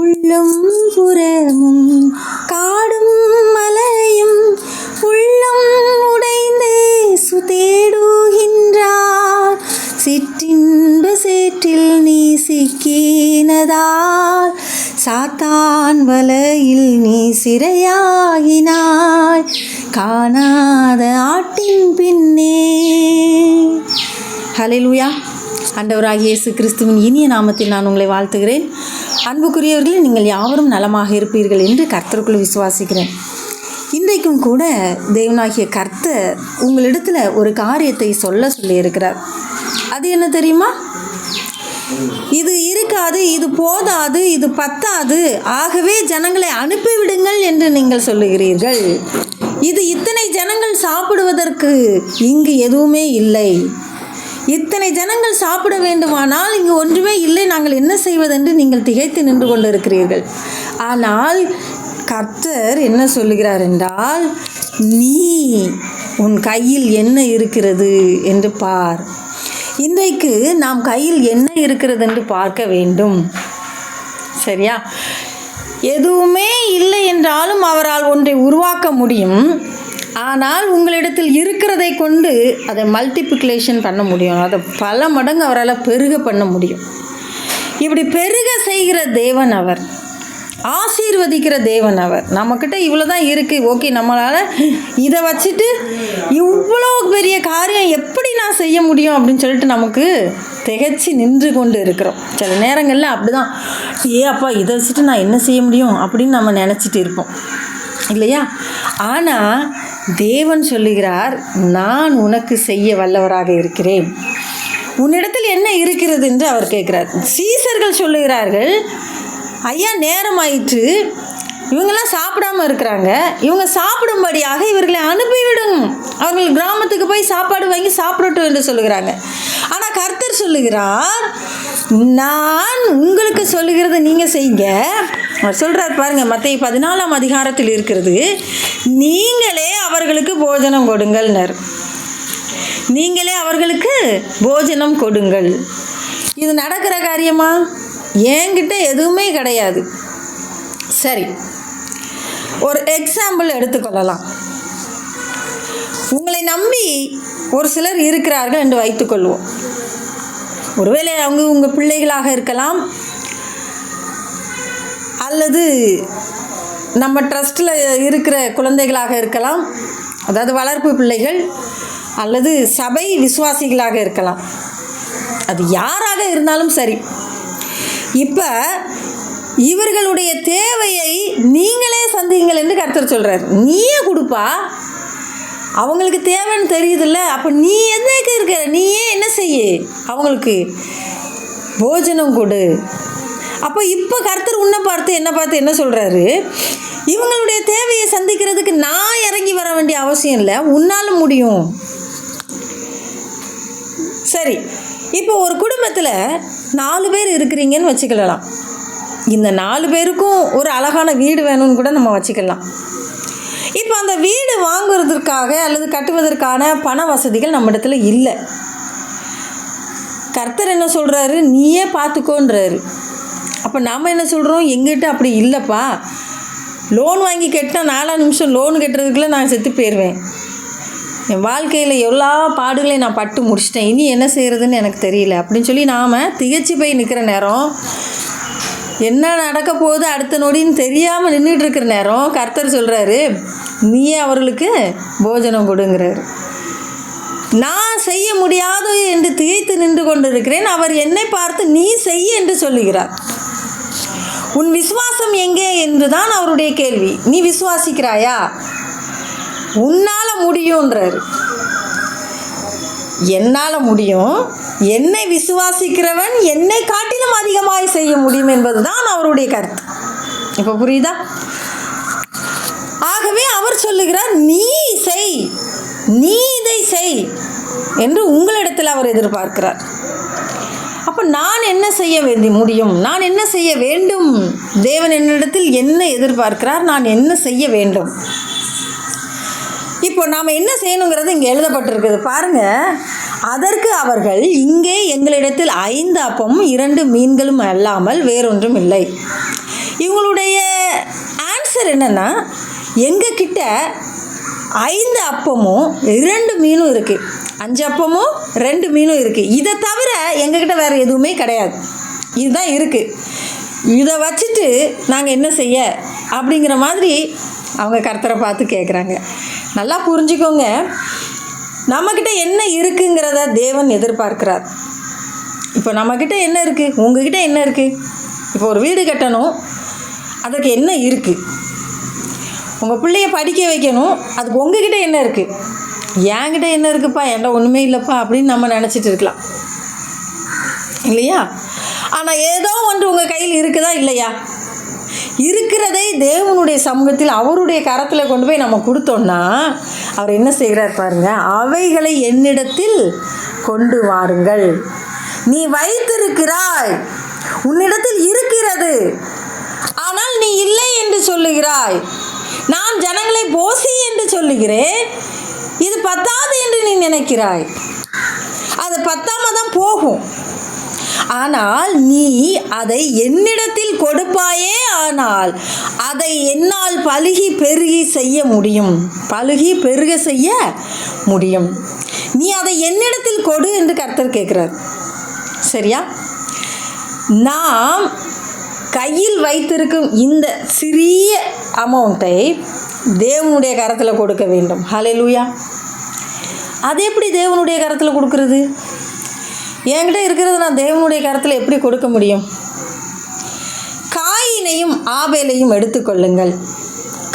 உள்ளும் புறமும் காடும் மலையும் உள்ளம் உடைந்தே தேடுகின்றார். சிற்றின்ப சேற்றில் நீ சிக்கினதால் சாத்தான் வலையில் நீ சிறையாகினாய், காணாத ஆட்டின் பின்னே. ஹல்லேலூயா. ஆண்டவராகிய இயேசு கிறிஸ்துவின் இனிய நாமத்தில் நான் உங்களை வாழ்த்துகிறேன். அன்புக்குரியவர்களே, நீங்கள் யாவரும் நலமாக இருப்பீர்கள் என்று கர்த்தருக்குள் விசுவாசிக்கிறேன். இன்றைக்கும் கூட தேவனாகிய கர்த்தர் உங்களிடத்தில் ஒரு காரியத்தை சொல்லியிருக்கிறார். அது என்ன தெரியுமா? இது இருக்காது, இது போதாது, இது பத்தாது, ஆகவே ஜனங்களை அனுப்பிவிடுங்கள் என்று நீங்கள் சொல்லுகிறீர்கள். இது இத்தனை ஜனங்கள் சாப்பிடுவதற்கு இங்கு எதுவுமே இல்லை. இத்தனை ஜனங்கள் சாப்பிட வேண்டுமானால் இங்கு ஒன்றுமே இல்லை, நாங்கள் என்ன செய்வதென்று நீங்கள் திகைத்து நின்று கொண்டு இருக்கிறீர்கள். ஆனால் கர்த்தர் என்ன சொல்லுகிறார் என்றால், நீ உன் கையில் என்ன இருக்கிறது என்று பார். இன்றைக்கு நாம் கையில் என்ன இருக்கிறது என்று பார்க்க வேண்டும். சரியா? எதுவுமே இல்லை என்றாலும் அவரால் ஒன்றை உருவாக்க முடியும். ஆனால் உங்களிடத்தில் இருக்கிறதை கொண்டு அதை மல்டிப்ளிகேஷன் பண்ண முடியும். அதை பல மடங்கு அவரால் பெருக பண்ண முடியும். இப்படி பெருக செய்கிற தேவன் அவர், ஆசீர்வதிக்கிற தேவன் அவர். நம்மக்கிட்ட இவ்வளோ தான் இருக்குது, ஓகே, நம்மளால் இதை வச்சுட்டு இவ்வளோ பெரிய காரியம் எப்படி நான் செய்ய முடியும் அப்படின்னு சொல்லிட்டு நமக்கு திகைச்சு நின்று கொண்டு இருக்கிறோம். சில நேரங்களில் அப்படி தான், அப்பா இதை வச்சுட்டு நான் என்ன செய்ய முடியும் அப்படின்னு நம்ம நினச்சிட்டு இருப்போம் இல்லையா? ஆனால் தேவன் சொல்லுகிறார், நான் உனக்கு செய்ய வல்லவராக இருக்கிறேன். உன்னிடத்தில் என்ன இருக்கிறது என்று அவர் கேட்கிறார். சீசர்கள் சொல்லுகிறார்கள், ஐயா நேரம் ஆயிற்று, இவங்கெல்லாம் சாப்பிடாமல் இருக்கிறாங்க, இவங்க சாப்பிடும்படியாக இவர்களை அனுப்பிவிடும், அவர்கள் கிராமத்துக்கு போய் சாப்பாடு வாங்கி சாப்பிடட்டும் என்று சொல்லுகிறாங்க. ஆனால் கர்த்தர் சொல்லுகிறார், நான் உங்களுக்கு சொல்லுகிறத நீங்கள் செய்யுங்க. அவர் சொல்கிறார் பாருங்கள், மத்தேயு 14ஆம் அதிகாரத்தில் இருக்கிறது, நீங்களே அவர்களுக்கு போஜனம் கொடுங்கள்னர். நீங்களே அவர்களுக்கு போஜனம் கொடுங்கள். இது நடக்கிற காரியமா? என்கிட்ட எதுவுமே கிடையாது. சரி, ஒரு எக்ஸாம்பிள் எடுத்துக்கொள்ளலாம். உங்களை நம்பி ஒரு சிலர் இருக்கிறார்கள் என்று வைத்துக்கொள்வோம். ஒருவேளை அவங்க உங்கள் பிள்ளைகளாக இருக்கலாம், அல்லது நம்ம ட்ரஸ்ட்டில் இருக்கிற குழந்தைகளாக இருக்கலாம், அதாவது வளர்ப்பு பிள்ளைகள், அல்லது சபை விசுவாசிகளாக இருக்கலாம். அது யாராக இருந்தாலும் சரி. இப்போ இவர்களுடைய தேவையை நீங்களே சந்திங்கள் என்று கர்த்தர் சொல்கிறார். நீயே கொடுப்பா, அவங்களுக்கு தேவைன்னு தெரியுதுல்ல, அப்போ நீ எதுக்கு இருக்க, நீயே என்ன செய்ய, அவங்களுக்கு போஜனம் கொடு. அப்போ இப்போ கர்த்தர் உன்னை பார்த்து என்ன சொல்கிறாரு, இவங்களுடைய தேவையை சந்திக்கிறதுக்கு நான் இறங்கி வர வேண்டிய அவசியம் இல்லை, உன்னால் முடியும். சரி, இப்போ ஒரு குடும்பத்தில் 4 பேர் இருக்கிறீங்கன்னு வச்சுக்கலாம். இந்த 4 பேருக்கும் ஒரு அழகான வீடு வேணும்னு கூட நம்ம வச்சுக்கலாம். இப்போ அந்த வீடு வாங்குவதற்காக அல்லது கட்டுவதற்கான பண வசதிகள் நம்ம இடத்துல இல்லை. கர்த்தர் என்ன சொல்கிறாரு, நீயே பார்த்துக்கோன்றாரு. அப்போ நாம் என்ன சொல்கிறோம், எங்கிட்ட அப்படி இல்லைப்பா, லோன் வாங்கி கட்டினா 4 நிமிஷம் லோன் கட்டுறதுக்குள்ளே நான் செத்து போயிடுவேன், என் வாழ்க்கையில் எல்லா பாடுகளையும் நான் பட்டு முடிச்சிட்டேன், இனி என்ன செய்கிறதுன்னு எனக்கு தெரியல அப்படின்னு சொல்லி நாம் திகைச்சு போய் நிற்கிற நேரம், என்ன நடக்க போகுது அடுத்த நொடின்னு தெரியாமல் நின்றுட்டு இருக்கிற நேரம் கர்த்தர் சொல்கிறாரு, நீயே அவர்களுக்கு போஜனம் கொடுங்கிறாரு. நான் செய்ய முடியாது என்று திகைத்து நின்று கொண்டு இருக்கிறேன், அவர் என்னை பார்த்து நீ செய்ய என்று சொல்லுகிறார். உன் விசுவாசம் எங்கே என்று தான் அவருடைய கேள்வி. நீ விசுவாசிக்கிறாயா? உன்னால் முடியுன்றார். என்னால் முடியும், என்னை விசுவாசிக்கிறவன் என்னை காட்டிலும் அதிகமாக செய்ய முடியும் என்பது தான் அவருடைய கருத்து. இப்போ புரியுதா? ஆகவே அவர் சொல்லுகிறார், நீ செய், நீ இதை செய் என்று உங்களிடத்தில் அவர் எதிர்பார்க்கிறார். அப்போ நான் என்ன செய்ய முடியும், நான் என்ன செய்ய வேண்டும், தேவன் என்னிடத்தில் என்ன எதிர்பார்க்கிறார், நான் என்ன செய்ய வேண்டும். இப்போ நாம் என்ன செய்யணுங்கிறது இங்கே எழுதப்பட்டிருக்குது பாருங்கள். அதற்கு அவர்கள், இங்கே எங்களிடத்தில் 5 அப்பமும் 2 மீன்களும் அல்லாமல் வேறொன்றும் இல்லை. இவங்களுடைய ஆன்சர் என்னென்னா, எங்ககிட்ட 5 அப்பமும் 2 மீனும் இருக்குது, 5 அப்பமும் 2 மீனும் இருக்குது, இதை தவிர எங்ககிட்ட வேறு எதுவுமே கிடையாது, இதுதான் இருக்குது, இதை வச்சுட்டு நாங்கள் என்ன செய்ய அப்படிங்கிற மாதிரி அவங்க கர்த்தரை பார்த்து கேட்குறாங்க. நல்லா புரிஞ்சுக்கோங்க, நம்மக்கிட்ட என்ன இருக்குங்கிறத தேவன் எதிர்பார்க்கிறார். இப்போ நம்மக்கிட்ட என்ன இருக்குது, உங்ககிட்ட என்ன இருக்குது? இப்போ ஒரு வீடு கட்டணும், அதுக்கு என்ன இருக்குது? உங்கள் பிள்ளைய படிக்க வைக்கணும், அதுக்கு உங்ககிட்ட என்ன இருக்குது? என்கிட்ட என்ன இருக்குப்பா, என்கிட்ட ஒன்றுமே இல்லைப்பா அப்படின்னு நம்ம நினச்சிட்டு இருக்கலாம் இல்லையா? ஆனால் ஏதோ ஒன்று உங்கள் கையில் இருக்குதா இல்லையா? இருக்கிறதை தேவனுடைய சமூகத்தில் அவருடைய கரத்தில் கொண்டு போய் நம்ம கொடுத்தோன்னா அவர் என்ன செய்கிறார் பாருங்க, அவைகளை என்னிடத்தில் கொண்டு வாருங்கள், நீ வைத்திருக்கிறாய், உன்னிடத்தில் இருக்கிறது, ஆனால் நீ இல்லை என்று சொல்லுகிறாய், நான் ஜனங்களை போசி என்று சொல்லுகிறேன், இது பத்தாது என்று நீ நினைக்கிறாய், அது பத்தாம தான் போகும், ஆனால் நீ அதை என்னிடத்தில் கொடுப்பாயே, ஆனால் அதை என்னால் பலுகி பெருகி செய்ய முடியும், பலுகி பெருக செய்ய முடியும், நீ அதை என்னிடத்தில் கொடு என்று கர்த்தர் கேட்கிறார். சரியா? நாம் கையில் வைத்திருக்கும் இந்த சிறிய அமௌண்ட்டை தேவனுடைய கரத்தில் கொடுக்க வேண்டும். ஹல்லேலூயா! அது எப்படி தேவனுடைய கரத்தில் கொடுக்கறது? என்கிட்ட இருக்கிறது நான் தேவனுடைய கரத்தில் எப்படி கொடுக்க முடியும்? காயினையும் ஆபேலையும் எடுத்துக்கொள்ளுங்கள்.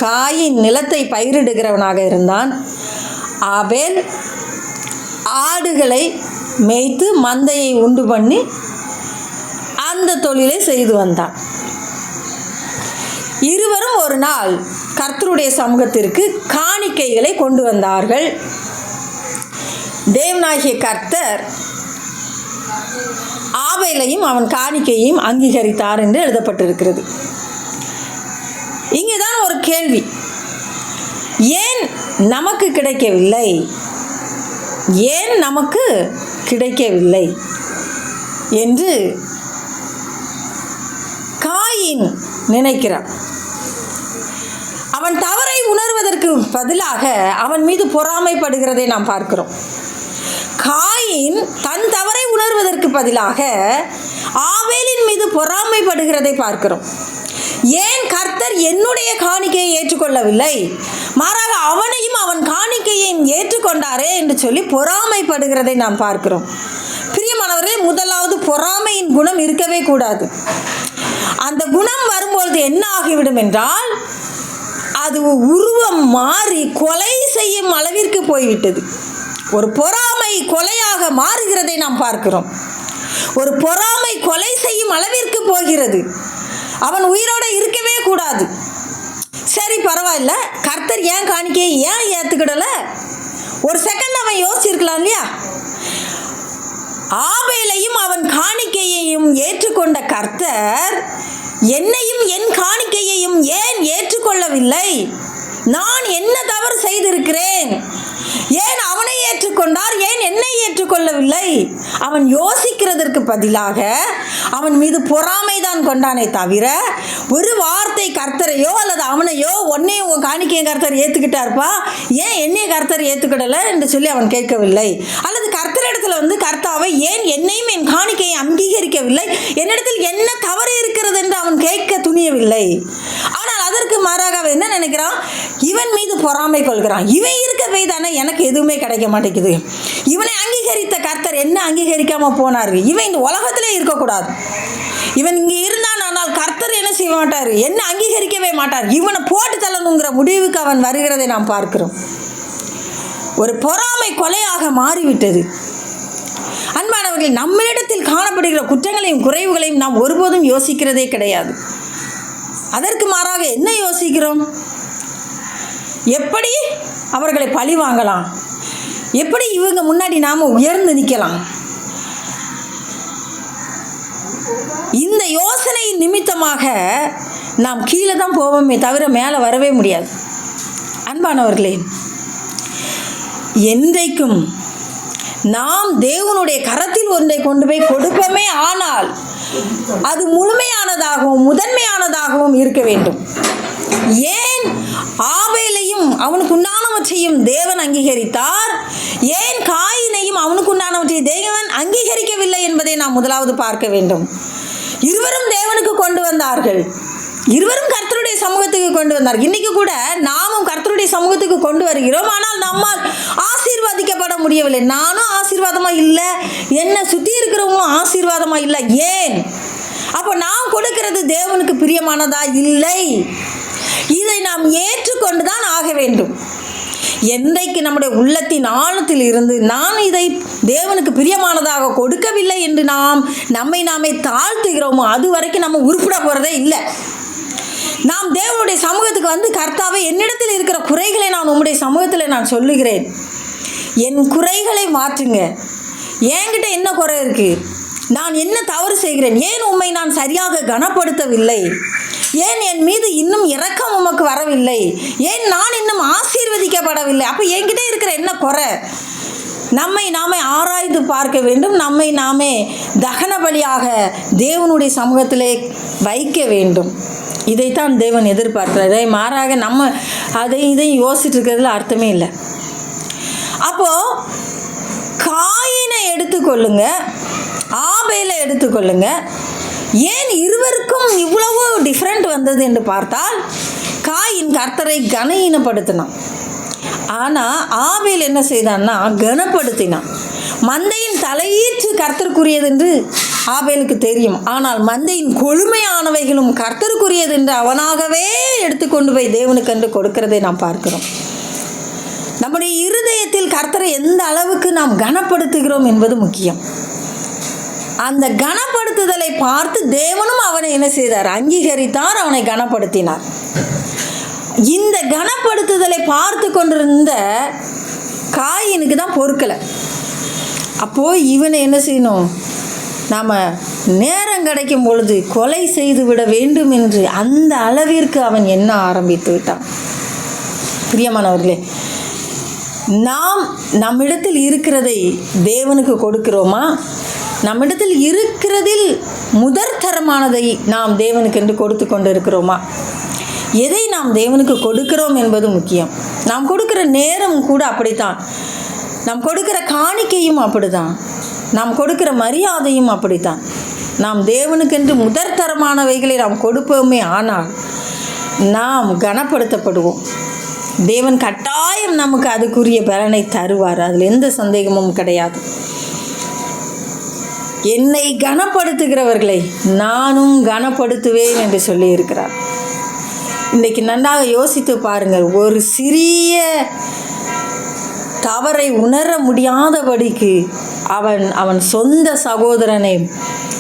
காயின் நிலத்தை பயிரிடுகிறவனாக இருந்தான், ஆபேல் ஆடுகளை மேய்த்து மந்தையை உண்டு பண்ணி அந்த தொழிலை செய்து வந்தான். இருவரும் ஒரு நாள் கர்த்தருடைய சமூகத்திற்கு காணிக்கைகளை கொண்டு வந்தார்கள். தேவனாகிய கர்த்தர் ஆபேலையும் அவன் காணிக்கையையும் அங்கீகரித்தார் என்று எழுதப்பட்டிருக்கிறது. இங்கே தான் ஒரு கேள்வி, ஏன் நமக்கு கிடைக்கவில்லை? ஏன் நமக்கு கிடைக்கவில்லை என்று காயின் நினைக்கிறான். அவன் தவறை உணர்வதற்கு பதிலாக அவன் மீது பொறாமைப்படுகிறதை நாம் பார்க்கிறோம். காயின் தன் தவறை உணர்வதற்கு பதிலாக ஆபேலின் மீது பொறாமைப்படுகிறதை பார்க்கிறோம். ஏன் கர்த்தர் என்னுடைய காணிக்கையை ஏற்றுக்கொள்ளவில்லை, மாறாக அவனையும் அவன் காணிக்கையையும் ஏற்றுக்கொண்டாரே என்று சொல்லி பொறாமைப்படுகிறதை நாம் பார்க்கிறோம். பிரியமானவர்களே, முதலாவது பொறாமையின் குணம் இருக்கவே கூடாது. அந்த குணம் வரும்பொழுது என்ன ஆகிவிடும் என்றால், அது உருவம் மாறி கொலை செய்யும் அளவிற்கு போய்விட்டது. ஒரு பொறாமை கொலையாக மாறுகிறதை நாம் பார்க்கிறோம். ஒரு பொறாமை கொலை செய்யும் அளவிற்கு போகிறது. அவன் உயிரோடு இருக்கவே கூடாது. சரி, பரவாயில்ல, கர்த்தர் ஏன் காணிக்கையை ஏன் ஏற்றுக்கிடலை? ஒரு செகண்ட் அவன் யோசிச்சிருக்கலாம் இல்லையா? ஆபேலையும் அவன் காணிக்கையையும் ஏற்றுக்கொண்ட கர்த்தர் என்னையும் என் காணிக்கையையும் ஏன் ஏற்றுக்கொள்ளவில்லை? நான் என்ன தவறு செய்திருக்கிறேன்? ஏன் அவனை ஏற்றுக்கொண்டார், ஏன் என்னை ஏற்றுக்கொள்ளவில்லை? அவன் யோசிக்கிறதற்கு பதிலாக அவன் மீது பொறாமைதான் கொண்டானே தவிர ஒரு வார்த்தை கர்த்தரையோ அல்லது அவனையோ, உன்னையும் உன் காணிக்கையை கர்த்தர் ஏற்றுக்கிட்டார்ப்பா, ஏன் என்னைய கர்த்தர் ஏற்றுக்கிடலை என்று சொல்லி அவன் கேட்கவில்லை. அல்லது கர்த்தரிடத்தில் வந்து, கர்த்தாவை ஏன் என்னையும் என் காணிக்கையை அங்கீகரிக்கவில்லை, என்னிடத்தில் என்ன தவறு இருக்கிறது என்று அவன் கேட்க துணியவில்லை. ஆனால் அதற்கு மாறாக அவன் என்ன நினைக்கிறான்? இவன் மீது பொறாமை கொள்கிறான். இவன் இருக்க போய் தானே எனக்கு எதுவுமே கிடைக்க மாட்டேங்குது. இவனை அங்கீகரித்த கர்த்தர் என்ன அங்கீகரிக்காம போனார்? இவன் இந்த உலகத்திலே இருக்கக்கூடாது. இவன் இங்கே இருந்தான், ஆனால் கர்த்தர் என்ன செய்ய மாட்டார், என்ன அங்கீகரிக்கவே மாட்டார். இவனை போட்டு தள்ளணுங்கிற முடிவுக்கு அவன் வருகிறதை நாம் பார்க்கிறோம். ஒரு பொறாமை கொலையாக மாறிவிட்டது. அன்பானவர்கள், நம்மிடத்தில் காணப்படுகிற குற்றங்களையும் குறைவுகளையும் நாம் ஒருபோதும் யோசிக்கிறதே கிடையாது. அதற்கு மாறாக என்ன யோசிக்கிறோம்? எப்படி அவர்களை பழி வாங்கலாம், எப்படி இவங்க முன்னாடி நாம் உயர்ந்து நிற்கலாம், இந்த யோசனை நிமித்தமாக நாம் கீழே தான் போவோமே தவிர மேலே வரவே முடியாது. அன்பானவர்களே, என்றைக்கும் நாம் தேவனுடைய கரத்தில் ஒன்றை கொண்டு போய் கொடுப்போமே ஆனால் அது முழுமையானதாகவும் முதன்மையானதாகவும் உள்ளவர்களாகவும் இருக்க வேண்டும். ஏன் ஆபேலையும் அவனுக்கு உண்டானவற்றையும் தேவன் அங்கீகரித்தார், ஏன் காயினையும் அவனுக்கு உண்டானவற்றை தேவன் அங்கீகரிக்கவில்லை என்பதை நாம் முதலாவது பார்க்க வேண்டும். இருவரும் தேவனுக்கு கொண்டு வந்தார்கள், இருவரும் கர்த்தருடைய சமூகத்துக்கு கொண்டு வந்தார். இன்னைக்கு கூட நாமும் கர்த்தருடைய சமூகத்துக்கு கொண்டு வருகிறோம், ஆனால் நம்மால் ஆசீர்வதிக்கப்பட முடியவில்லை. நானும் ஆசீர்வாதமா இல்லை, என்னை சுற்றி இருக்கிறவங்களும் ஆசீர்வாதமா இல்லை. ஏன்? அப்போ நாம் கொடுக்கிறது தேவனுக்கு பிரியமானதா இல்லை. இதை நாம் ஏற்றுக்கொண்டு தான் ஆக வேண்டும். என்றைக்கு நம்முடைய உள்ளத்தின் ஆழத்தில் இருந்து நான் இதை தேவனுக்கு பிரியமானதாக கொடுக்கவில்லை என்று நாம் நம்மை நாமே தாழ்த்துகிறோமோ அது வரைக்கும் நம்ம உருப்பிட போகிறதே இல்லை. நாம் தேவனுடைய சமூகத்துக்கு வந்து, கர்த்தாவே என்னிடத்தில் இருக்கிற குறைகளை நான் உம்முடைய சமூகத்தில் நான் சொல்லுகிறேன், என் குறைகளை மாற்றுங்க, என்கிட்ட என்ன குறை இருக்குது, நான் என்ன தவறு செய்கிறேன், ஏன் உம்மை நான் சரியாக கனப்படுத்தவில்லை, ஏன் என் மீது இன்னும் இரக்கம் உமக்கு வரவில்லை, ஏன் நான் இன்னும் ஆசீர்வதிக்கப்படவில்லை, அப்போ என்கிட்ட இருக்கிற என்ன குறை, நம்மை நாமே ஆராய்ந்து பார்க்க வேண்டும். நம்மை நாமே தகன பலியாக தேவனுடைய சமூகத்திலே வைக்க வேண்டும். இதைத்தான் தேவன் எதிர்பார்க்கிறார். இதை மாறாக நம்ம இதையும் யோசிச்சுட்டு இருக்கிறதுல அர்த்தமே இல்லை. அப்போது காயினை எடுத்துக்கொள்ளுங்க, ஆபேலை எடுத்துக்கொள்ளுங்க. ஏன் இருவருக்கும் இவ்வளவு டிஃப்ரெண்ட் வந்தது என்று பார்த்தால், காயின் கர்த்தரை கனஈனப்படுத்தினான், ஆனால் ஆபேல் என்ன செய்தான்னா கனப்படுத்தினான். மந்தையின் தலையீற்று கர்த்தருக்குரியது என்று ஆபேலுக்கு தெரியும், ஆனால் மந்தையின் கொழுமையானவைகளும் கர்த்தருக்குரியது என்று அவனாகவே எடுத்துக்கொண்டு போய் தேவனுக்கு என்று கொடுக்கிறதை நாம் பார்க்கிறோம். நம்முடைய இருதயத்தில் கர்த்தரை எந்த அளவுக்கு நாம் கனப்படுத்துகிறோம் என்பது முக்கியம். அந்த கனப்படுத்துதலை பார்த்து தேவனும் அவனை என்ன செய்தார்? அங்கீகரித்தார், அவனை கனப்படுத்தினார். இந்த கனப்படுத்துதலை பார்த்து கொண்டிருந்த காயினுக்கு தான் பொறுக்கலை. அப்போது இவனை என்ன செய்யணும்? நாம் நேரம் கிடைக்கும் பொழுது கொலை செய்து விட வேண்டும் என்று அந்த அளவிற்கு அவன் எண்ண ஆரம்பித்து விட்டான். பிரியமானவர்களே, நாம் நம்மிடத்தில் இருக்கிறதை தேவனுக்கு கொடுக்கிறோமா? நம்மிடத்தில் இருக்கிறதில் முதற்தரமானதை நாம் தேவனுக்கு என்று கொடுத்து கொண்டு இருக்கிறோமா? எதை நாம் தேவனுக்கு கொடுக்கிறோம் என்பது முக்கியம். நாம் கொடுக்கிற நேரம் கூட அப்படித்தான், நாம் கொடுக்கிற காணிக்கையும் அப்படித்தான், நாம் கொடுக்கிற மரியாதையும் அப்படித்தான். நாம் தேவனுக்கென்று முதற்தரமானவைகளை நாம் கொடுப்போமே, ஆனால் நாம் கனப்படுத்தப்படுவோம். தேவன் கட்டாயம் நமக்கு அதுக்குரிய பலனை தருவார், அதில் எந்த சந்தேகமும் கிடையாது. என்னை கனப்படுத்துகிறவர்களை நானும் கனப்படுத்துவேன் என்று சொல்லியிருக்கிறார். இன்றைக்கு நன்றாக யோசித்து பாருங்கள். ஒரு சிறிய தவறை உணர முடியாதபடிக்கு அவன் சொந்த சகோதரனை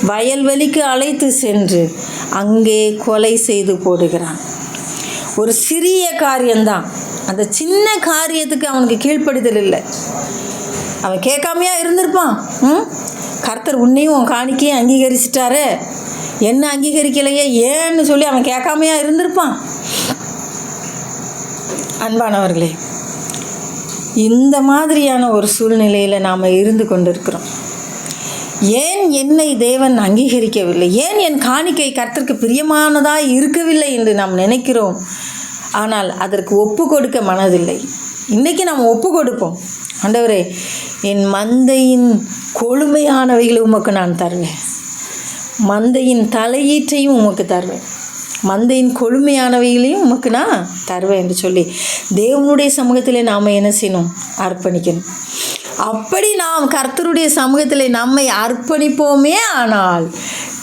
வயல்வெளிக்கு அழைத்து சென்று அங்கே கொலை செய்து போடுகிறான். ஒரு சிறிய காரியம்தான், அந்த சின்ன காரியத்துக்கு அவனுக்கு கீழ்ப்படுதல் இல்லை. அவன் கேட்காமையா இருந்திருப்பான். கர்த்தர் உன்னையும் உன் காணிக்கையும் அங்கீகரிச்சிட்டாரு, என்ன அங்கீகரிக்கலையே ஏன்னு சொல்லி அவன் கேட்காமையா இருந்திருப்பான். அன்பானவர்களே, இந்த மாதிரியான ஒரு சூழ்நிலையில் நாம் இருந்து கொண்டிருக்கிறோம். ஏன் என்னை தேவன் அங்கீகரிக்கவில்லை, ஏன் என் காணிக்கை கர்த்தருக்கு பிரியமானதாக இருக்கவில்லை என்று நாம் நினைக்கிறோம். ஆனால் அதற்கு ஒப்பு கொடுக்க மனதில்லை. இன்றைக்கி நாம் ஒப்பு கொடுப்போம். ஆண்டவரே, என் மந்தையின் கொழுமையானவைகளை உமக்கு நான் தருவேன், மந்தையின் தலையீற்றையும் உமக்கு தருவேன், மந்தையின் கொழுமையானவைகளையும் உமக்கு நான் தருவேன் என்று சொல்லி தேவனுடைய சமூகத்திலே நாம் என்ன செய்யணும்? அர்ப்பணிக்கணும். அப்படி நாம் கர்த்தருடைய சமூகத்தில் நம்மை அர்ப்பணிப்போமே, ஆனால்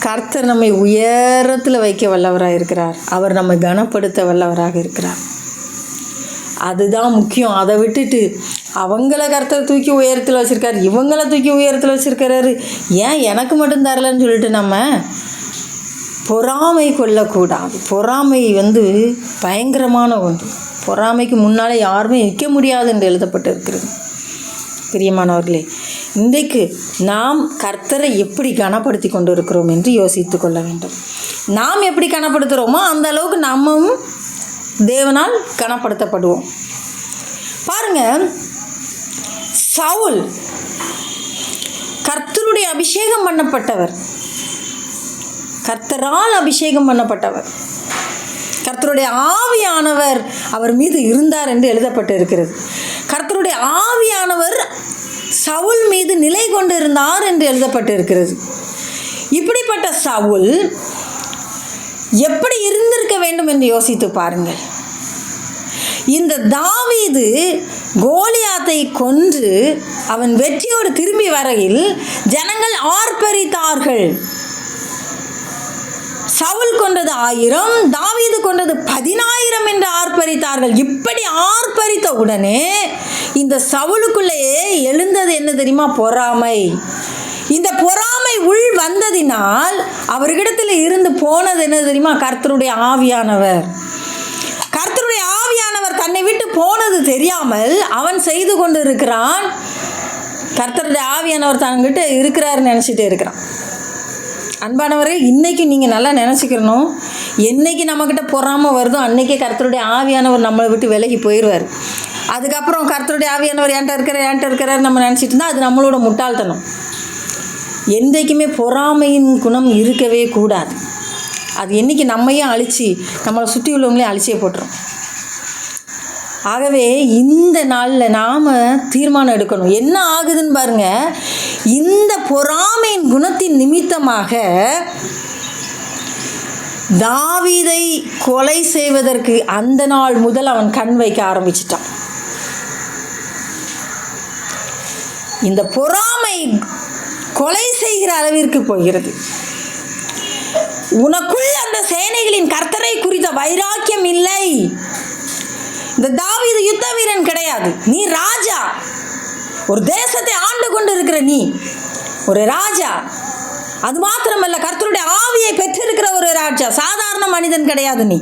கர்த்தர் நம்மை உயரத்தில் வைக்க வல்லவராக இருக்கிறார், அவர் நம்மை கனப்படுத்த வல்லவராக இருக்கிறார். அதுதான் முக்கியம். அதை விட்டுட்டு அவங்கள கர்த்தர் தூக்கி உயரத்தில் வச்சுருக்காரு, இவங்களை தூக்கி உயரத்தில் வச்சுருக்கிறாரு, ஏன் எனக்கு மட்டும் தரலன்னு சொல்லிட்டு நம்ம பொறாமை கொள்ளக்கூடாது. பொறாமை பயங்கரமான ஒன்று. பொறாமைக்கு முன்னால் யாருமே நிற்க முடியாது என்று எழுதப்பட்டு இருக்கிறது. பிரியமானவர்களே, இன்றைக்கு நாம் கர்த்தரை எப்படி கனப்படுத்தி கொண்டு இருக்கிறோம் என்று யோசித்து கொள்ள வேண்டும். நாம் எப்படி கனப்படுத்துகிறோமோ அந்த அளவுக்கு நாமும் தேவனால் கனப்படுத்தப்படுவோம். பாருங்க, சவுல் கர்த்தருடைய அபிஷேகம் பண்ணப்பட்டவர், கர்த்தரால் அபிஷேகம் பண்ணப்பட்டவர். கர்த்தருடைய ஆவியானவர் அவர் மீது இருந்தார் என்று எழுதப்பட்டு இருக்கிறது. கர்த்தருடைய ஆவியானவர் சவுல் மீது நிலை கொண்டிருந்தார் என்று எழுதப்பட்டு இருக்கிறது. இப்படிப்பட்ட சவுல் எப்படி இருந்திருக்க வேண்டும் என்று யோசித்து பாருங்கள். இந்த தாவீது கோலியாத்தை கொன்று அவன் வெற்றியோடு திரும்பி வரையில் ஜனங்கள் ஆர்ப்பரித்தார்கள். சவுல் கொண்டது 1000, தாவீது கொண்டது 10,000 என்று ஆர்ப்பரித்தார்கள். இப்படி ஆர்ப்பரித்த உடனே இந்த சவுலுக்குள்ளேயே எழுந்தது என்ன தெரியுமா? பொறாமை. இந்த பொறாமை உள் வந்ததினால் அவர்களிடத்தில் இருந்து போனது என்ன தெரியுமா? கர்த்தருடைய ஆவியானவர். கர்த்தருடைய ஆவியானவர் தன்னை விட்டு போனது தெரியாமல் அவன் செய்து கொண்டு இருக்கிறான். கர்த்தருடைய ஆவியானவர் தன்கிட்ட இருக்கிறாருன்னு நினச்சிட்டு இருக்கிறான். அன்பானவரே, இன்றைக்கி நீங்கள் நல்லா நினச்சிக்கிறணும். என்றைக்கு நம்மக்கிட்ட பொறாமல் வருதோ அன்றைக்கே கர்த்தருடைய ஆவியானவர் நம்மளை விட்டு விலகி போயிடுவார். அதுக்கப்புறம் கர்த்தருடைய ஆவியானவர் ஏன்ட்ட இருக்கிறார் நம்ம நினச்சிட்டு இருந்தால் அது நம்மளோட முட்டாள்தனம். என்றைக்குமே பொறாமையின் குணம் இருக்கவே கூடாது. அது என்றைக்கு நம்மையும் அழித்து நம்மளை சுற்றி உள்ளவங்களையும் அழிச்சே போட்டுரும். ஆகவே இந்த நாளில் நாம் தீர்மானம் எடுக்கணும். என்ன ஆகுதுன்னு பாருங்கள். இந்த பொறாமையின் குணத்தின் நிமித்தமாக தாவீதை கொலை செய்வதற்கு அந்த நாள் முதல் அவன் கண் வைக்க ஆரம்பிச்சிட்டான். இந்த பொறாமை கொலை செய்கிற அளவிற்கு போகிறது. உனக்குள் அந்த சேனைகளின் கர்த்தரை குறித்த வைராக்கியம் இல்லை. இந்த தாவீது யுத்த வீரன் கிடையாது. நீ ராஜா. ஒரு தேசத்தை ஆண்டு கொண்டு இருக்கிற நீ ஒரு ராஜா. அது மாத்திரமல்ல, கர்த்தருடைய ஆவியை பெற்றிருக்கிற ஒரு ராஜா. சாதாரண மனிதன் கிடையாது நீ.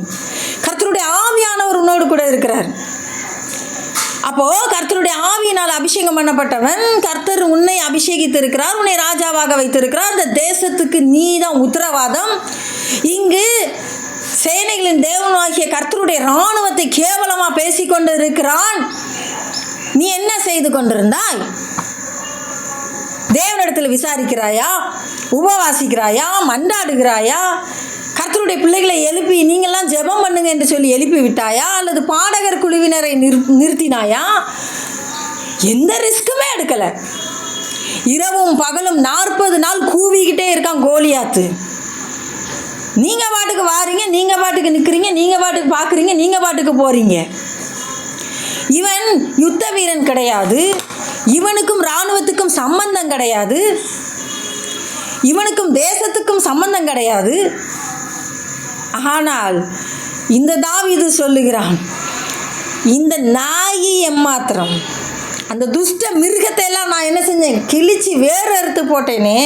கர்த்தருடைய ஆவியானவர் உன்னோடு கூட இருக்கிறார். அப்போது கர்த்தருடைய ஆவியினால் அபிஷேகம் பண்ணப்பட்டவன். கர்த்தர் உன்னை அபிஷேகித்திருக்கிறார், உன்னை ராஜாவாக வைத்திருக்கிறார். இந்த தேசத்துக்கு நீ தான் உத்தரவாதம். இங்கு சேனைகளின் தேவனாகிய கர்த்தருடைய இராணுவத்தை கேவலமாக பேசிக்கொண்டு இருக்கிறான். நீ என்ன செய்து கொண்டிருந்தாய்? தேவனிடத்தில் விசாரிக்கிறாயா? உபவாசிக்கிறாயா? மன்றாடுகிறாயா? கர்த்தருடைய பிள்ளைகளை எழுப்பி நீங்கள்லாம் ஜெபம் பண்ணுங்க என்று சொல்லி எழுப்பி விட்டாயா? அல்லது பாடகர் குழுவினரை நிறுத்தினாயா? எந்த ரிஸ்க்குமே எடுக்கலை. இரவும் பகலும் 40 நாள் கூவிக்கிட்டே இருக்கான் கோலியாத்து. நீங்கள் பாட்டுக்கு வாரீங்க, நீங்கள் பாட்டுக்கு நிற்கிறீங்க, நீங்கள் பாட்டுக்கு பார்க்குறீங்க, நீங்கள் பாட்டுக்கு போகிறீங்க. இவன் யுத்த வீரன் கிடையாது. இவனுக்கும் இராணுவத்துக்கும் சம்பந்தம் கிடையாது. இவனுக்கும் தேசத்துக்கும் சம்பந்தம் கிடையாது. ஆனால் இந்த தாவீது சொல்லுகிறான், இந்த நாயி எம்மாத்திரம், அந்த துஷ்ட மிருகத்தை எல்லாம் நான் என்ன செஞ்சேன்? கிழிச்சு வேறு அறுத்து போட்டேனே.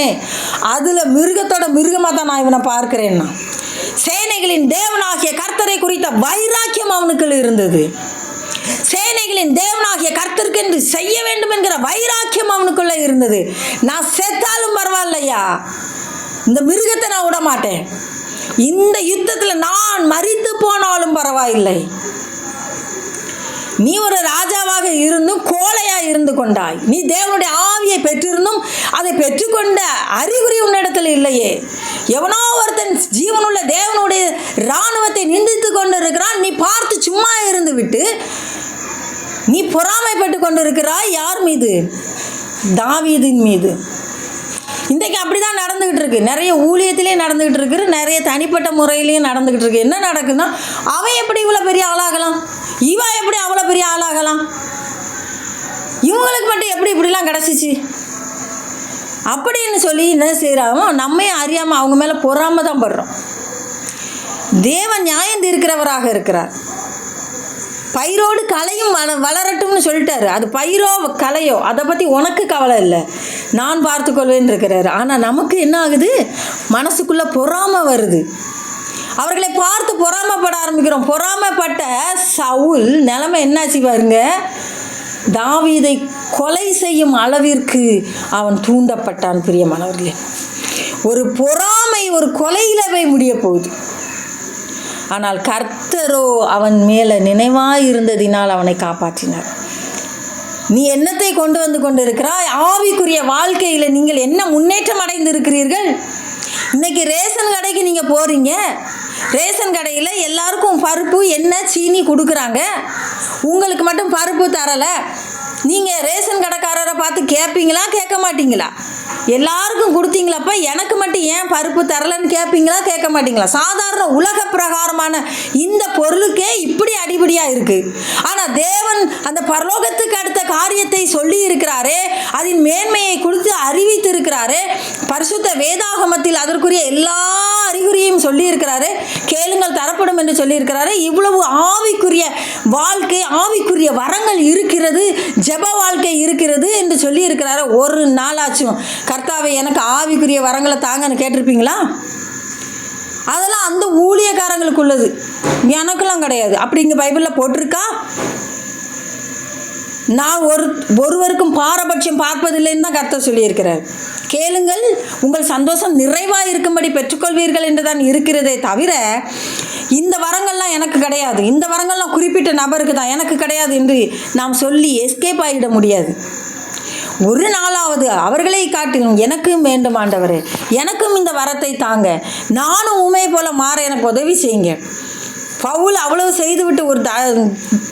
அதில் மிருகத்தோட மிருகமாக தான் நான் இவனை பார்க்கிறேன்னா. சேனைகளின் தேவனாகிய கர்த்தரை குறித்த வைராக்கியம் அவனுக்குள் இருந்தது. சேனைகளின் தேவனாகிய கர்த்தருக்கு என்று செய்ய வேண்டும் என்கிற வைராக்கியம் அவனுக்குள்ள இருந்தது. நான் செத்தாலும் பரவாயில்லையா, இந்த மிருகத்தை நான் விட மாட்டேன். இந்த யுத்தத்தில் நான் மரித்து போனாலும் பரவாயில்லை. நீ ஒரு ராஜாவாக இருந்தும் கோழையாக இருந்து கொண்டாய். நீ தேவனுடைய ஆவியை பெற்றிருந்தும் அதை பெற்றுக்கொண்ட அறிகுறி உன்னிடத்தில் இல்லையே. எவனோ ஒருத்தன் ஜீவனுள்ள தேவனுடைய இராணுவத்தை நிந்தித்து கொண்டு இருக்கிறான். நீ பார்த்து சும்மா இருந்து விட்டு நீ பொறாமைப்பட்டு கொண்டு இருக்கிறாய். யார் மீது? தாவீதின் மீது. இன்றைக்கு அப்படி தான் நடந்துக்கிட்டு இருக்கு. நிறைய ஊழியத்திலேயே நடந்துக்கிட்டு இருக்கு, நிறைய தனிப்பட்ட முறையிலையும் நடந்துக்கிட்டு இருக்கு. என்ன நடக்குதுன்னா, அவன் எப்படி இவ்வளோ பெரிய ஆளாகலாம், இவன் எப்படி அவ்வளோ பெரிய ஆளாகலாம், இவங்களுக்கு மட்டும் எப்படி இப்படிலாம் கிடச்சிச்சு அப்படின்னு சொல்லி என்ன செய்கிறாங்க, நம்மையும் அறியாமல் அவங்க மேலே பொறாம தான் படுறோம். தேவன் நியாயம் தீர்க்கிறவராக இருக்கிறார். பயிரோடு களையும் வளரட்டும்னு சொல்லிட்டாரு. அது பயிரோ களையோ அதை பற்றி உனக்கு கவலை இல்லை, நான் பார்த்துக்கொள்வேன்னு இருக்கிறாரு. ஆனால் நமக்கு என்ன ஆகுது? மனசுக்குள்ளே பொறாமை வருது. அவர்களை பார்த்து பொறாமைப்பட ஆரம்பிக்கிறோம். பொறாமைப்பட்ட சவுல் நிலைமை என்னாச்சு பாருங்க. தாவீதை கொலை செய்யும் அளவிற்கு அவன் தூண்டப்பட்டான். பிரியமானவர்களே, ஒரு பொறாமை ஒரு கொலையில் போய் முடிய போகுது. ஆனால் கர்த்தரோ அவன் மேலே நினைவாய் இருந்ததினால் அவனை காப்பாற்றினார். நீ என்னத்தை கொண்டு வந்து கொண்டிருக்கிறாய்? ஆவிக்குரிய வாழ்க்கையில் நீங்கள் என்ன முன்னேற்றம் அடைந்து இருக்கிறீர்கள்? இன்றைக்கி ரேஷன் கடைக்கு நீங்கள் போகிறீங்க, ரேஷன் கடையில் எல்லாருக்கும் பருப்பு எண்ணெய் சீனி கொடுக்குறாங்க, உங்களுக்கு மட்டும் பருப்பு தரலை. நீங்கள் ரேஷன் கடைக்காரரை பார்த்து கேட்பீங்களா கேட்க மாட்டீங்களா? எல்லாருக்கும் கொடுத்தீங்களப்ப எனக்கு மட்டும் ஏன் பருப்பு தரலைன்னு கேட்பீங்களா கேட்க மாட்டீங்களா? சாதாரண உலக பிரகாரமான இந்த பொருளுக்கே இப்படி அடிபடியாக இருக்குது. ஆனால் தேவன் அந்த பரலோகத்துக்கு அடுத்த காரியத்தை சொல்லி இருக்கிறாரே, அதன் மேன்மையை குறித்து அறிவித்து இருக்கிறாரே, பரிசுத்த வேதாகமத்தில் அதற்குரிய எல்லா அறிகுறியும் சொல்லி இருக்கிறாரு. கேளுங்கள் தரப்படும் என்று சொல்லியிருக்கிறாரு. இவ்வளவு ஆவிக்குரிய வாழ்க்கை, ஆவிக்குரிய வரங்கள் இருக்கிறது, ஜெப வாழ்க்கை இருக்கிறது என்று சொல்லி இருக்கிறாரு. ஒரு நாளாச்சும் கர்த்தாவே எனக்கு ஆவிக்குரிய வரங்களை தாங்கன்னு கேட்டிருப்பீங்களா? அதெல்லாம் அந்த ஊழியக்காரங்களுக்கு உள்ளது, எனக்கெல்லாம் கிடையாது. அப்படி இங்கே பைபிளில் போட்டிருக்கா? நான் ஒருவருக்கும் பாரபட்சம் பார்ப்பதில்லைன்னு தான் கர்த்தர் சொல்லியிருக்கிறார். கேளுங்கள் உங்கள் சந்தோஷம் நிறைவாக இருக்கும்படி பெற்றுக்கொள்வீர்கள் என்று தான் இருக்கிறதே தவிர இந்த வரங்கள்லாம் எனக்கு கிடையாது, இந்த வரங்கள்லாம் குறிப்பிட்ட நபருக்கு தான், எனக்கு கிடையாது என்று நாம் சொல்லி எஸ்கேப் ஆகிட முடியாது. ஒரு நாளாவது அவர்களை காட்டிலும் எனக்கும் வேண்டும் ஆண்டவரே, எனக்கும் இந்த வரத்தை தாங்க, நானும் உண்மை போல மாற எனக்கு உதவி செய்யுங்க. பவுல் அவ்வளவு செய்துவிட்டு ஒரு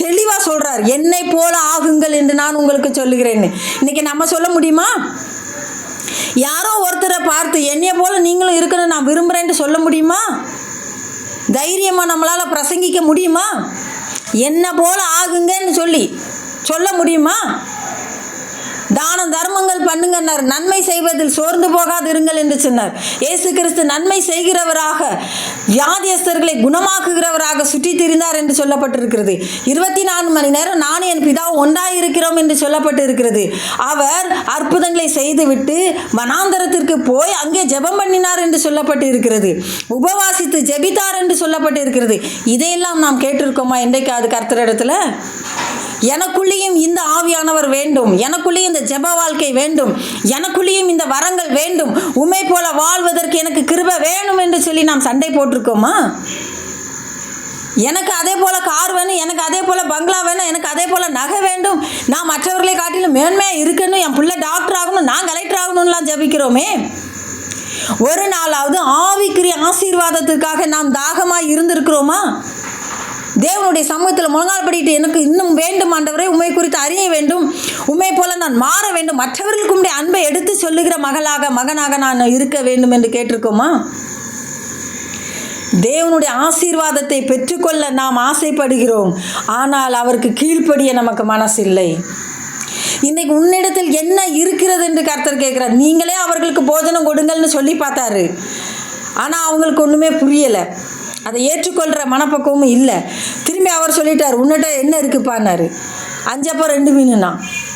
தெளிவாக சொல்கிறார், என்னை போல ஆகுங்கள் என்று நான் உங்களுக்கு சொல்லுகிறேன்னு. இன்றைக்கி நம்ம சொல்ல முடியுமா? யாரோ ஒருத்தரை பார்த்து என்னைய போல நீங்களும் இருக்கணும் நான் விரும்புகிறேன்ட்டு சொல்ல முடியுமா? தைரியமாக நம்மளால் பிரசங்கிக்க முடியுமா? என்ன போல ஆகுங்கன்னு சொல்ல முடியுமா? தானம் தர்மங்கள் பண்ணுங்கன்னார், நன்மை செய்வதில் சோர்ந்து போகாது இருங்கள் என்று சொன்னார். இயேசு கிறிஸ்து நன்மை செய்கிறவராக, வியாதியஸ்தர்களை குணமாக்குகிறவராக சுற்றி திரிந்தார் என்று சொல்லப்பட்டிருக்கிறது. 24 மணி நேரம் நானும் என் பிதாவும் ஒன்றாயிருக்கிறோம் என்று சொல்லப்பட்டு இருக்கிறது. அவர் அற்புதங்களை செய்துவிட்டு வனாந்தரத்திற்கு போய் அங்கே ஜெபம் பண்ணினார் என்று சொல்லப்பட்டு இருக்கிறது. உபவாசித்து ஜெபித்தார் என்று சொல்லப்பட்டு இருக்கிறது. இதையெல்லாம் நாம் கேட்டிருக்கோமா? இன்றைக்கு அது கர்த்தரிடத்தில் எனக்குள்ளேயும் இந்த ஆவியானவர் வேண்டும், எனக்குள்ளேயும் இந்த ஜெப வாழ்க்கை வேண்டும், எனக்குள்ளேயும் இந்த வரங்கள் வேண்டும், உம்மை போல வாழ்வதற்கு எனக்கு கிருபை வேணும் என்று சொல்லி நாம் சண்டை போட்டிருக்கோமா? எனக்கு அதே போல் கார் வேணும், எனக்கு அதே போல் பங்களா வேணும், எனக்கு அதே போல் நகை வேண்டும், நான் மற்றவர்களை காட்டிலும் மேன்மையாக இருக்கணும், என் பிள்ளை டாக்டர் ஆகணும், நான் கலெக்டர் ஆகணும்லாம் ஜெபிக்கிறோமே. ஒரு நாளாவது ஆவிக்குரிய ஆசீர்வாதத்துக்காக நாம் தாகமாக இருந்திருக்கிறோமா? தேவனுடைய சமூகத்தில் முழங்கால் படிட்டு எனக்கு இன்னும் வேண்டும் ஆண்டவரே, உண்மை குறித்து அறிய வேண்டும், உண்மை போல நான் மாற வேண்டும், மற்றவர்களுக்கு உடைய அன்பை எடுத்து சொல்லுகிற மகனாக நான் இருக்க வேண்டும் என்று கேட்டிருக்கோமா? தேவனுடைய ஆசீர்வாதத்தை பெற்றுக்கொள்ள நாம் ஆசைப்படுகிறோம், ஆனால் அவருக்கு கீழ்ப்படிய நமக்கு மனசில்லை. இன்னைக்கு உன்னிடத்தில் என்ன இருக்கிறது என்று கர்த்தர் கேட்கிறார். நீங்களே அவர்களுக்கு போஜனம் கொடுங்கள்னு சொல்லி பார்த்தாரு, ஆனால் அவங்களுக்கு ஒன்றுமே புரியலை, அதை ஏற்றுக்கொள்கிற மனப்பக்குவமும் இல்லை. திரும்பி அவர் சொல்லிட்டார், உன்னிட்ட என்ன இருக்குப்பான்னாரு. 5 அப்பம் 2 மீனுண்ணா,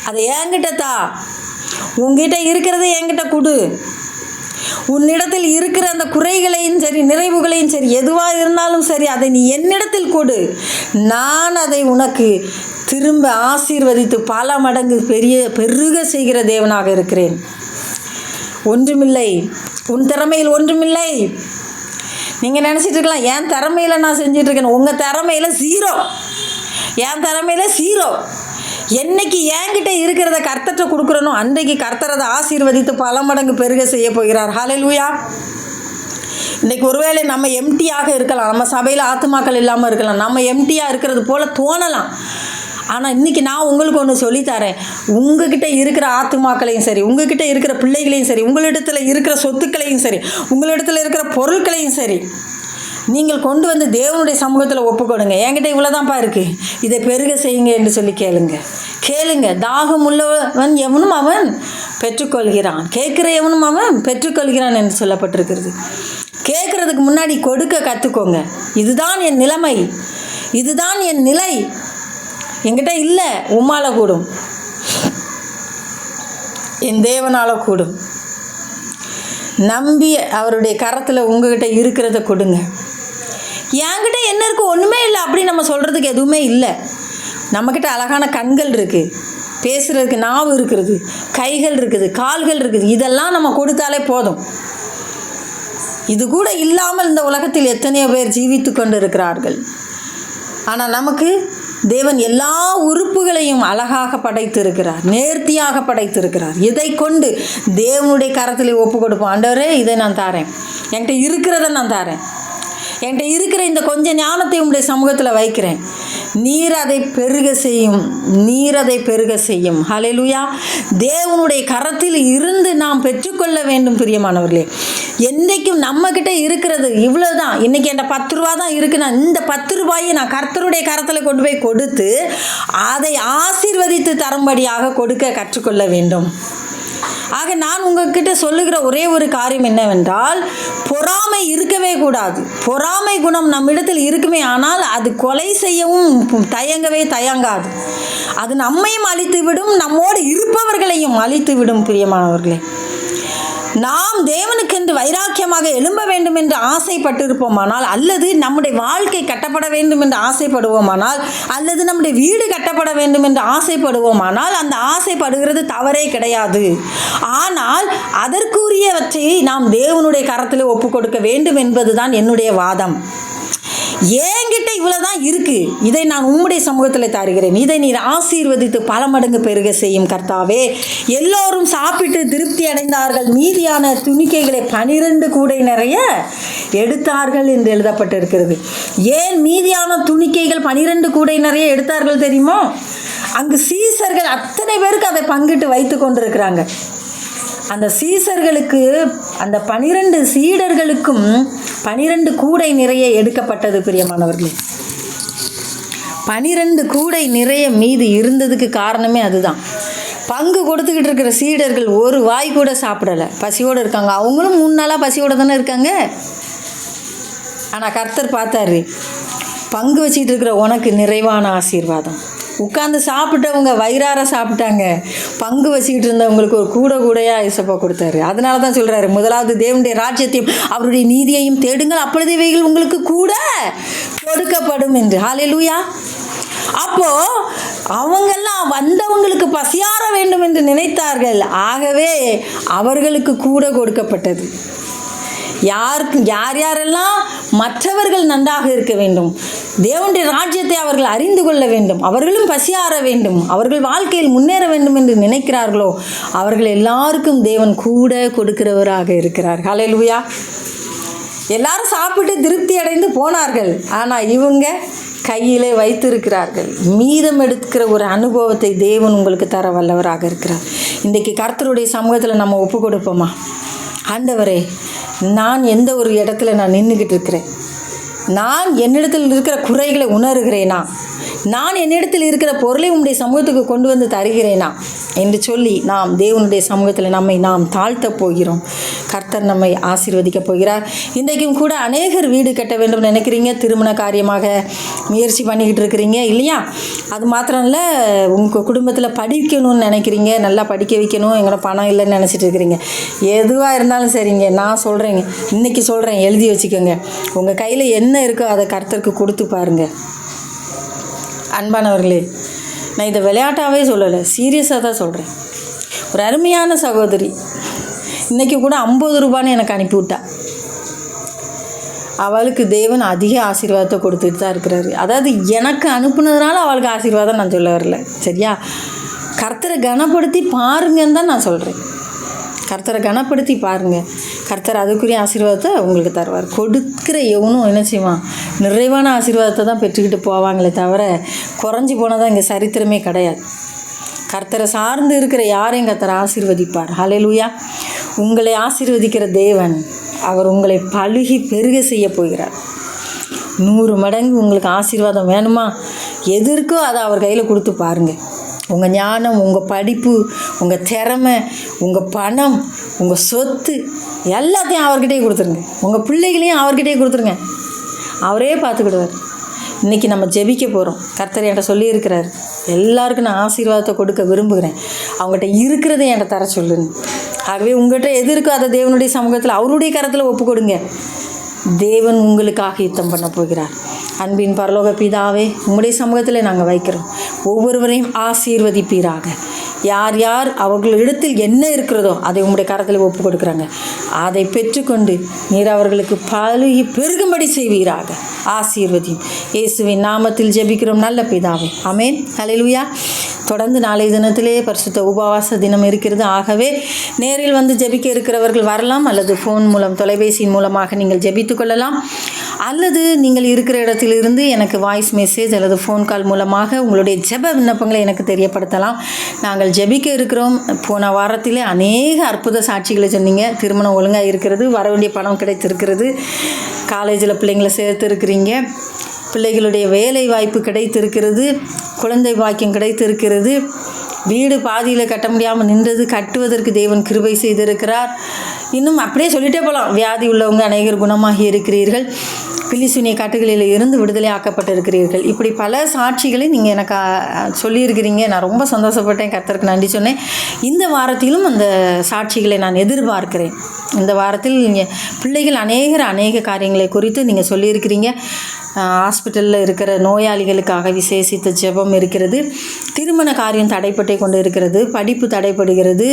அதை என்கிட்ட தா, உங்ககிட்ட இருக்கிறத என்கிட்ட கொடு, உன்னிடத்தில் இருக்கிற அந்த குறைகளையும் சரி நிறைவுகளையும் சரி எதுவாக இருந்தாலும் சரி அதை நீ என்னிடத்தில் கொடு, நான் அதை உனக்கு திரும்ப ஆசீர்வதித்து பல மடங்கு பெருக செய்கிற தேவனாக இருக்கிறேன். ஒன்றுமில்லை, உன் திறமையில் ஒன்றுமில்லை. நீங்கள் நினச்சிட்டு இருக்கலாம், என் திறமையில் நான் செஞ்சிட்ருக்கேன். உங்கள் திறமையில் 0, என் திறமையில் 0. என்னைக்கு என்கிட்ட இருக்கிறத கர்த்தர்கிட்ட கொடுக்குறனோ அன்றைக்கு கர்த்தர் அதை ஆசீர்வதித்து பல மடங்கு பெருக செய்ய போகிறார். ஹல்லேலூயா. இன்றைக்கி ஒருவேளை நம்ம எம்டியாக இருக்கலாம், நம்ம சபையில் ஆத்துமாக்கள் இல்லாமல் இருக்கலாம், நம்ம எம்டியாக இருக்கிறது போல் தோணலாம். ஆனால் இன்றைக்கி நான் உங்களுக்கு ஒன்று சொல்லித்தரேன். உங்ககிட்ட இருக்கிற ஆத்துமாக்களையும் சரி, உங்ககிட்ட இருக்கிற பிள்ளைகளையும் சரி, உங்களிடத்தில் இருக்கிற சொத்துக்களையும் சரி, உங்களிடத்தில் இருக்கிற பொருட்களையும் சரி, நீங்கள் கொண்டு வந்து தேவனுடைய சமூகத்தில் ஒப்புக்கொடுங்க. என்கிட்ட இவ்வளோதான்ப்பா இருக்குது, இதை பெருக செய்யுங்க என்று சொல்லி கேளுங்க. தாகம் உள்ளவன் எவனும் அவன் பெற்றுக்கொள்கிறான், கேட்குற எவனும் அவன் பெற்றுக்கொள்கிறான் என்று சொல்லப்பட்டிருக்கிறது. கேட்குறதுக்கு முன்னாடி கொடுக்க கற்றுக்கோங்க. இதுதான் என் நிலைமை, இதுதான் என் நிலை, என்கிட்ட இல்லை, உம்மால கூடும், என் தேவனால் கூடும். நம்பி அவருடைய கரத்தில் உங்ககிட்ட இருக்கிறத கொடுங்க. என்கிட்ட என்ன இருக்குது? ஒன்றுமே இல்லை அப்படி நம்ம சொல்கிறதுக்கு எதுவுமே இல்லை. நம்மக்கிட்ட அழகான கண்கள் இருக்குது, பேசுகிறதுக்கு நாவு இருக்கிறது, கைகள் இருக்குது, கால்கள் இருக்குது, இதெல்லாம் நம்ம கொடுத்தாலே போதும். இது கூட இல்லாமல் இந்த உலகத்தில் எத்தனையோ பேர் ஜீவித்து கொண்டு இருக்கிறார்கள். ஆனால் நமக்கு தேவன் எல்லா உறுப்புகளையும் அழகாக படைத்திருக்கிறார், நேர்த்தியாக படைத்திருக்கிறார். இதை கொண்டு தேவனுடைய கரத்தில் ஒப்பு கொடுப்போம். ஆண்டவரே, இதை நான் தாரேன், என்கிட்ட இருக்கிறத நான் தாரேன், என்கிட்ட இருக்கிற இந்த கொஞ்சம் ஞானத்தை உம்முடைய சமூகத்தில் வைக்கிறேன். நீர் அதை பெருக செய்யும், நீர் அதை பெருக செய்யும். ஹல்லேலூயா. தேவனுடைய கரத்தில் இருந்து நாம் பெற்றுக்கொள்ள வேண்டும். பிரியமானவர்களே, என்றைக்கும் நம்மக்கிட்ட இருக்கிறது இவ்வளோதான். இன்றைக்கி என்கிட்ட 10 ரூபா தான் இருக்குன்னா இந்த 10 ரூபாயை நான் கர்த்தருடைய கரத்தில் கொண்டு போய் கொடுத்து அதை ஆசீர்வதித்து தரும்படியாக கொடுக்க கற்றுக்கொள்ள வேண்டும். ஆக நான் உங்ககிட்ட சொல்லுகிற ஒரே ஒரு காரியம் என்னவென்றால், பொறாமை இருக்கவே கூடாது. பொறாமை குணம் நம்மிடத்தில் இருக்குமே ஆனால் அது கொலை செய்யவும் தயங்கவே தயங்காது. அது நம்மையும் அழித்துவிடும், நம்மோடு இருப்பவர்களையும் அழித்துவிடும். பிரியமானவர்களே, நாம் தேவனுக்கென்று வைராக்கியமாக எழும்ப வேண்டும் என்று ஆசைப்பட்டிருப்போமானால், அல்லது நம்முடைய வாழ்க்கை கட்டப்பட வேண்டும் என்று ஆசைப்படுவோமானால், அல்லது நம்முடைய வீடு கட்டப்பட வேண்டும் என்று ஆசைப்படுவோமானால், அந்த ஆசைப்படுகிறது தவறே கிடையாது. ஆனால் அதற்குரியவற்றை நாம் தேவனுடைய கரத்தில் ஒப்பு கொடுக்க வேண்டும் என்பதுதான் என்னுடைய வாதம். என்கிட்ட இவ்வளோதான் இருக்குது, இதை நான் உம்முடைய சமூகத்தில் தருகிறேன், இதை நீர் ஆசீர்வதித்து பல மடங்கு பெருக செய்யும் கர்த்தாவே. எல்லோரும் சாப்பிட்டு திருப்தி அடைந்தார்கள், மீதியான துணிக்கைகளை 12 கூடை நிறைய எடுத்தார்கள் என்று எழுதப்பட்டிருக்கிறது. ஏன் மீதியான துணிக்கைகள் 12 கூடை நிறைய எடுத்தார்கள் தெரியுமா? அங்கு சீசர்கள் அத்தனை பேருக்கு அதை பங்கிட்டு வைத்து கொண்டிருக்கிறாங்க. அந்த சீசர்களுக்கு, அந்த 12 சீடர்களுக்கும் 12 கூடை நிறைய எடுக்கப்பட்டது. பிரியமானவர்களே, 12 கூடை நிறைய மீது இருந்ததுக்கு காரணமே அதுதான். பங்கு கொடுத்துக்கிட்டு இருக்கிற சீடர்கள் ஒரு வாய் கூட சாப்பிடலை, பசியோடு இருக்காங்க. அவங்களும் 3 நாளாக பசியோடு தானே இருக்காங்க. ஆனால் கர்த்தர் பார்த்தாரு, பங்கு வச்சுக்கிட்டு இருக்கிற உனக்கு நிறைவான ஆசீர்வாதம். உட்காந்து சாப்பிட்டவங்க வயிறார சாப்பிட்டாங்க, பங்கு வச்சுக்கிட்டு இருந்தவங்களுக்கு ஒரு கூடையாக இயேசப்பா கொடுத்தாரு. அதனால தான் சொல்கிறாரு, முதலாவது தேவனுடைய ராஜ்யத்தையும் அவருடைய நீதியையும் தேடுங்கள், அப்பொழுது இவைகள் உங்களுக்கு கூட கொடுக்கப்படும் என்று. ஹல்லேலூயா. அப்போது அவங்கெல்லாம் வந்தவங்களுக்கு பசியார வேண்டும் என்று நினைத்தார்கள். ஆகவே அவர்களுக்கு கூட கொடுக்கப்பட்டது. யாரெல்லாம் மற்றவர்கள் நன்றாக இருக்க வேண்டும், தேவனுடைய ராஜ்யத்தை அவர்கள் அறிந்து கொள்ள வேண்டும், அவர்களும் பசியாற வேண்டும், அவர்கள் வாழ்க்கையில் முன்னேற வேண்டும் என்று நினைக்கிறார்களோ அவர்கள் எல்லாருக்கும் தேவன் கூட கொடுக்கிறவராக இருக்கிறார். ஹல்லேலூயா. எல்லாரும் சாப்பிட்டு திருப்தி அடைந்து போனார்கள். ஆனால் இவங்க கையிலே வைத்திருக்கிறார்கள். மீதம் எடுக்கிற ஒரு அனுபவத்தை தேவன் உங்களுக்கு தர வல்லவராக இருக்கிறார். இன்றைக்கு கர்த்தருடைய சமூகத்தில் நம்ம ஒப்பு கொடுப்போமா? ஆண்டவரே, நான் எந்த ஒரு இடத்துல நான் நின்றுக்கிட்டு இருக்கிறேன், நான் என்னிடத்தில் இருக்கிற குறைகளை உணர்கிறேனா, நான் என்னிடத்தில் இருக்கிற பொருளை உம்முடைய சமூகத்துக்கு கொண்டு வந்து தருகிறேனா என்று சொல்லி நாம் தேவனுடைய சமூகத்தில் நாம் தாழ்த்த போகிறோம். கர்த்தர் நம்மை ஆசீர்வதிக்க போகிறார். இன்றைக்கும் கூட அநேகர் வீடு கட்ட வேண்டும் நினைக்கிறீங்க, திருமண காரியமாக முயற்சி பண்ணிக்கிட்டு இருக்கிறீங்க இல்லையா? அது மாத்திரம் இல்லை, உங்கள் குடும்பத்தில் படிக்கணும்னு நினைக்கிறீங்க, நல்லா படிக்க வைக்கணும், எங்களோட பணம் இல்லைன்னு நினச்சிட்டு இருக்கிறீங்க. எதுவாக இருந்தாலும் சரிங்க, நான் சொல்கிறேங்க, இன்றைக்கி சொல்கிறேன், எழுதி வச்சுக்கோங்க. உங்கள் கையில் என்ன இருக்கோ அதை கர்த்தருக்கு கொடுத்து பாருங்கள். அன்பானவர்களே, நான் இதை விளையாட்டாகவே சொல்லலை, சீரியஸாக தான் சொல்கிறேன். ஒரு அருமையான சகோதரி இன்றைக்கி கூட 50 ரூபான்னு எனக்கு அனுப்பிவிட்டா. அவளுக்கு தேவன் அதிக ஆசீர்வாதத்தை கொடுத்துட்டு தான் இருக்கிறாரு. அதாவது எனக்கு அனுப்புனதுனால அவளுக்கு ஆசீர்வாதம் நான் சொல்ல வரல, சரியா? கர்த்தரை கனப்படுத்தி பாருங்கன்னு தான் நான் சொல்கிறேன். கர்த்தரை கனப்படுத்தி பாருங்கள், கர்த்தர் அதுக்குரிய ஆசீர்வாதத்தை உங்களுக்கு தருவார். கொடுக்குற எவனும் என்ன செய்வான்? நிறைவான ஆசீர்வாதத்தை தான் பெற்றுக்கிட்டு போவாங்களே தவிர குறைஞ்சி போனதான் இங்கே சரித்திரமே கிடையாது. கர்த்தரை சார்ந்து இருக்கிற யாரையும் கர்த்தரை ஆசீர்வதிப்பார். ஹல்லேலூயா. உங்களை ஆசீர்வதிக்கிற தேவன், அவர் உங்களை பழுகி பெருக செய்ய போகிறார். 100 மடங்கு உங்களுக்கு ஆசீர்வாதம் வேணுமா? எது இருக்கோ அதை அவர் கையில் கொடுத்து பாருங்கள். உங்கள் ஞானம், உங்கள் படிப்பு, உங்கள் திறமை, உங்கள் பணம், உங்கள் சொத்து எல்லாத்தையும் அவர்கிட்டே கொடுத்துருங்க. உங்கள் பிள்ளைகளையும் அவர்கிட்டே கொடுத்துருங்க, அவரே பார்த்துக்கிடுவார். இன்றைக்கி நம்ம ஜெபிக்க போகிறோம். கர்த்தர் என்கிட்ட சொல்லியிருக்கிறார், எல்லாருக்கும் நான் ஆசீர்வாதத்தை கொடுக்க விரும்புகிறேன், அவங்ககிட்ட இருக்கிறத என்கிட்ட தர சொல்லுங்க. ஆகவே உங்கள்கிட்ட எது இருக்கோ அதை தேவனுடைய சமூகத்தில் அவருடைய கரத்தில் ஒப்பு கொடுங்க. தேவன் உங்களுக்காக யுத்தம் பண்ண போகிறார். அன்பின் பரலோக பிதாவே, உம்முடைய சமூகத்தில் நாங்கள் வைக்கிறோம். ஒவ்வொருவரையும் ஆசீர்வதிப்பீராக. யார் யார் அவர்களிடத்தில் என்ன இருக்கிறதோ அதை உம்முடைய கரத்தில் ஒப்பு கொடுக்குறாங்க, அதை பெற்றுக்கொண்டு நீர் அவர்களுக்கு பழுகி பெருகும்படி செய்வீராக. ஆசீர்வதியும். இயேசுவின் நாமத்தில் ஜெபிக்கிறோம் நல்ல பிதாவே, ஆமென். ஹல்லேலூயா. தொடர்ந்து நாளைய தினத்திலே பரிசுத்த உபவாச தினம் இருக்கிறது. ஆகவே நேரில் வந்து ஜெபிக்க இருக்கிறவர்கள் வரலாம், அல்லது ஃபோன் மூலம் தொலைபேசியின் மூலமாக நீங்கள் ஜெபித்து கொள்ளலாம். அல்லது நீங்கள் இருக்கிற இடத்திலிருந்து எனக்கு வாய்ஸ் மெசேஜ் அல்லது ஃபோன் கால் மூலமாக உங்களுடைய ஜெப விண்ணப்பங்களை எனக்கு தெரியப்படுத்தலாம். நாங்கள் ஜெபிக்க இருக்கிறோம். போன வாரத்திலே அநேக அற்புத சாட்சிகளை சொன்னீங்க. திருமணம் ஒழுங்காக இருக்கிறது, வர வேண்டிய பணம் கிடைத்திருக்கிறது, காலேஜில் பிள்ளைங்களை சேர்த்துருக்கிறீங்க, பிள்ளைகளுடைய வேலை வாய்ப்பு கிடைத்திருக்கிறது, குழந்தை பாக்கியம் கிடைத்திருக்கிறது, வீடு பாதியில் கட்ட முடியாமல் நின்றது, கட்டுவதற்கு தேவன் கிருபை செய்திருக்கிறார். இன்னும் அப்படியே சொல்லிட்டே போகலாம். வியாதி உள்ளவங்க அநேகர் குணமாகி இருக்கிறீர்கள், பில்லிசூனிய காட்டுகளில் இருந்து விடுதலை ஆக்கப்பட்டிருக்கிறீர்கள். இப்படி பல சாட்சிகளை நீங்கள் எனக்கு சொல்லியிருக்கிறீங்க. நான் ரொம்ப சந்தோஷப்பட்டேன், கர்த்தருக்கு நன்றி சொன்னேன். இந்த வாரத்திலும் அந்த சாட்சிகளை நான் எதிர்பார்க்கிறேன். இந்த வாரத்தில் நீங்கள் பிள்ளைகள் அநேக காரியங்களை குறித்து நீங்கள் சொல்லியிருக்கிறீங்க. ஹாஸ்பிட்டலில் இருக்கிற நோயாளிகளுக்காக விசேஷித்த ஜெபம் இருக்கிறது. திருமண காரியம் தடைப்பட்டே கொண்டு இருக்கிறது, படிப்பு தடைப்படுகிறது,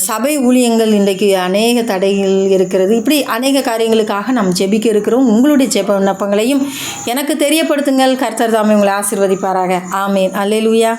சபை ஊழியங்கள் இன்றைக்கு அநேக தடைகள் இருக்கிறது. இப்படி அநேக காரியங்களுக்காக நாம் ஜெபிக்க இருக்கிறோம். உங்களுடைய ஜெப விண்ணப்பங்களையும் எனக்கு தெரியப்படுத்துங்கள். கர்த்தர் தாமே உங்களை ஆசீர்வதிப்பாராக. ஆமேன். அல்லேலூயா.